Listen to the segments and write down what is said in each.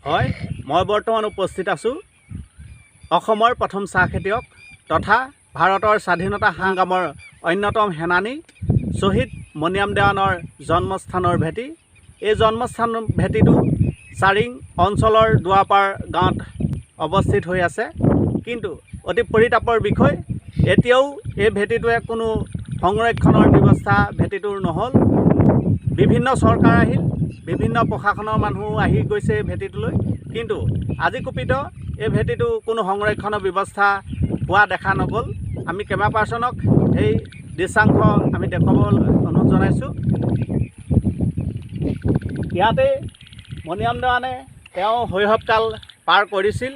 হয়, মই বৰ্তমান উপস্থিত আছোঁ অসমৰ প্ৰথম চাহ খেতিয়ক তথা ভাৰতৰ স্বাধীনতা সংগ্ৰামৰ অন্যতম সেনানী শ্বহীদ মণিৰাম দেৱানৰ জন্মস্থানৰ ভেটি। এই জন্মস্থান ভেটিটো চাৰিং অঞ্চলৰ দুৱাপাৰ গাঁৱত অৱস্থিত হৈ আছে। কিন্তু অতি পৰিতাপৰ বিষয়, এতিয়াও এই ভেটিটোৱে কোনো সংৰক্ষণৰ ব্যৱস্থা ভেটিটোৰ নহ'ল। বিভিন্ন চৰকাৰ আহিল, বিভিন্ন প্ৰশাসনৰ মানুহ আহি গৈছে এই ভেটিটোলৈ, কিন্তু আজি কুপিত এই ভেটিটো কোনো সংৰক্ষণৰ ব্যৱস্থা হোৱা দেখা নগ'ল। আমি কেমেৰা পাৰ্চনক এই দৃশ্যাংশ আমি দেখুৱাবলৈ অনুৰোধ জনাইছোঁ। ইয়াতে মণিৰাম দেৱানে তেওঁ শৈশৱকাল পাৰ কৰিছিল।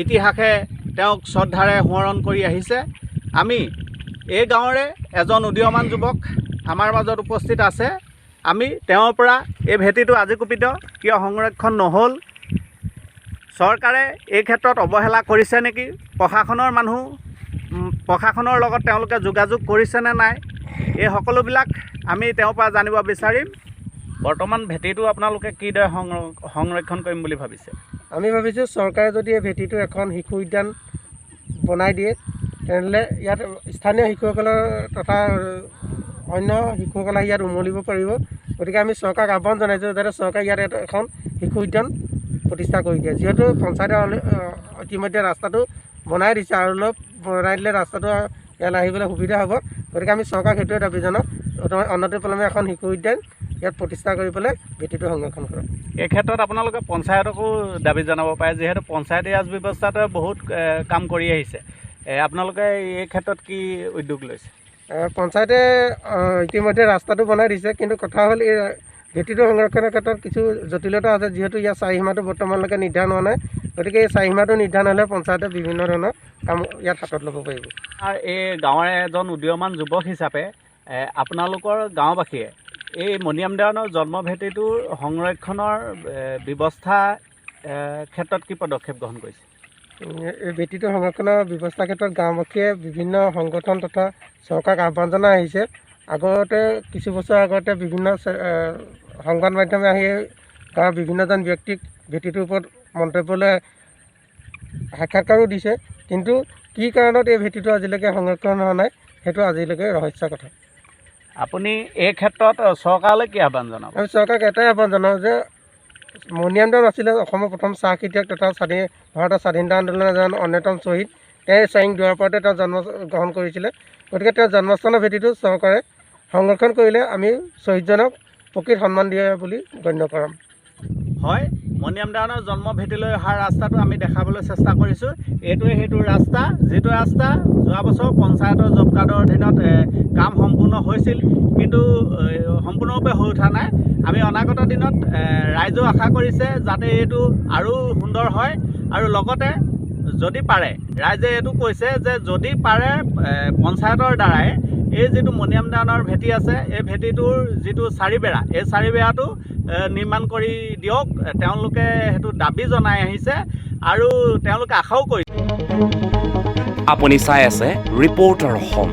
ইতিহাসে তেওঁক শ্ৰদ্ধাৰে সোঁৱৰণ কৰি আহিছে। আমি এই গাঁৱৰে এজন উদীয়মান যুৱক আমাৰ মাজত উপস্থিত আছে। আমি তেওঁৰ পৰা এই ভেটিটো আজি কুপিত কিয় সংৰক্ষণ নহ'ল, চৰকাৰে এই ক্ষেত্ৰত অৱহেলা কৰিছে নেকি, প্ৰশাসনৰ লগত তেওঁলোকে যোগাযোগ কৰিছেনে নাই, এই সকলোবিলাক আমি তেওঁৰ পৰা জানিব বিচাৰিম। বৰ্তমান ভেটিটো আপোনালোকে কিদৰে সংৰক্ষণ কৰিম বুলি ভাবিছে? আমি ভাবিছোঁ চৰকাৰে যদি এই ভেটিটো এখন শিশু উদ্যান বনাই দিয়ে, তেনেহ'লে ইয়াত স্থানীয় শিশুসকলৰ তথা অন্য শিশুসকলে ইয়াত উমলিব পাৰিব। গতিকে আমি চৰকাৰক আহ্বান জনাইছোঁ যাতে চৰকাৰে ইয়াত এখন শিশু উদ্যান প্ৰতিষ্ঠা কৰি দিয়ে। যিহেতু পঞ্চায়তে ইতিমধ্যে ৰাস্তাটো বনাই দিছে, আৰু অলপ বনাই দিলে ৰাস্তাটো ইয়াত আহিবলৈ সুবিধা হ'ব। গতিকে আমি চৰকাৰক সেইটোৱে দাবী জনাওঁ, অনতিপলমে এখন শিশু উদ্যান ইয়াত প্ৰতিষ্ঠা কৰি পেলাই ভেটিটো সংৰক্ষণ কৰক। এই ক্ষেত্ৰত আপোনালোকে পঞ্চায়তকো দাবী জনাব পাৰে, যিহেতু পঞ্চায়তে ৰাজ ব্যৱস্থাটোৱে বহুত কাম কৰি আহিছে। আপোনালোকে এই ক্ষেত্ৰত কি উদ্যোগ লৈছে? পঞ্চায়তে ইতিমধ্যে ৰাস্তাটো বনাই দিছে, কিন্তু কথা হ'ল এই ভেটিটো সংৰক্ষণৰ ক্ষেত্ৰত কিছু জটিলতা আছে। যিহেতু ইয়াৰ চাৰিসীমাটো বৰ্তমানলৈকে নিৰ্ধাৰণ হোৱা নাই, গতিকে এই চাৰিসীমাটো নিৰ্ধাৰণ হ'লে পঞ্চায়তে বিভিন্ন ধৰণৰ কাম ইয়াত হাতত ল'ব পাৰিব। আৰু এই গাঁৱৰে এজন উদীয়মান যুৱক হিচাপে আপোনালোকৰ গাঁওবাসীয়ে এই মণিৰাম দেৱানৰ জন্ম ভেটিটোৰ সংৰক্ষণৰ ব্যৱস্থা ক্ষেত্ৰত কি পদক্ষেপ গ্ৰহণ কৰিছে? এই ভেটিটো সংৰক্ষণৰ ব্যৱস্থাৰ ক্ষেত্ৰত গাঁওবাসীয়ে বিভিন্ন সংগঠন তথা চৰকাৰক আহ্বান জনাই আহিছে। আগতে কিছু বছৰ আগতে বিভিন্ন সংবাদ মাধ্যমে আহি গাঁৱৰ বিভিন্নজন ব্যক্তিক ভেটিটোৰ ওপৰত মন্তব্যলৈ সাক্ষাৎকাৰো দিছে, কিন্তু কি কাৰণত এই ভেটিটো আজিলৈকে সংৰক্ষণ হোৱা নাই সেইটো আজিলৈকে ৰহস্যৰ কথা। আপুনি এই ক্ষেত্ৰত চৰকাৰলৈ কি আহ্বান জনাব? আমি চৰকাৰক এটাই আহ্বান জনাওঁ যে মণিৰাম দেৱান আছিলে অসমৰ প্ৰথম চাহ খেতিয়ক তথা ভাৰতৰ স্বাধীনতা আন্দোলনৰ এজন অন্যতম শ্বহীদ। তেওঁ চাৰিং দুৱাৰপাৰতে তেওঁ জন্মগ্ৰহণ কৰিছিলে। গতিকে তেওঁৰ জন্মস্থানৰ ভেটিটো চৰকাৰে সংৰক্ষণ কৰিলে আমি শ্বহীদজনক প্ৰকৃত সন্মান দিয়ে বুলি গণ্য কৰাম। হয়, মণিৰাম দেৱানৰ জন্ম ভেটিলৈ অহা ৰাস্তাটো আমি দেখাবলৈ চেষ্টা কৰিছোঁ। এইটোৱে সেইটো ৰাস্তা, যিটো ৰাস্তা যোৱা বছৰ পঞ্চায়তৰ জব কাৰ্ডৰ অধীনত কাম সম্পূৰ্ণ হৈছিল, কিন্তু সম্পূৰ্ণৰূপে হৈ উঠা নাই। আমি অনাগত দিনত ৰাইজেও আশা কৰিছে যাতে এইটো আৰু সুন্দৰ হয়, আৰু লগতে যদি পাৰে, ৰাইজে এইটো কৈছে যে যদি পাৰে পঞ্চায়তৰ দ্বাৰাই এই যিটো মণিৰাম দেৱানৰ ভেটি আছে, এই ভেটিটোৰ যিটো চাৰিবেৰা, এই চাৰিবেৰাটো নিৰ্মাণ কৰি দিয়ক। তেওঁলোকে সেইটো দাবী জনাই আহিছে আৰু তেওঁলোকে আশাও কৰিছে। আপুনি চাই আছে ৰিপৰ্টাৰ অসম।